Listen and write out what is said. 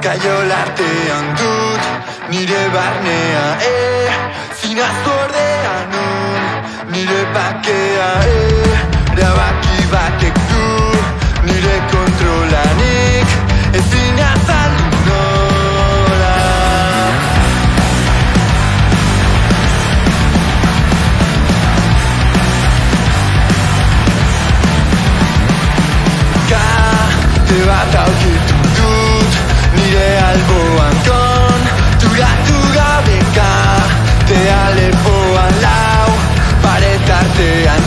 Kaiolartean dut nire barnea zinaztu ordea nun nire bakea erabaki batek du nire kontrolanik ezin azaldu nola. Kate bat aurkitu dut nire alboan konturatu gabeka tea lepoan lau paretartean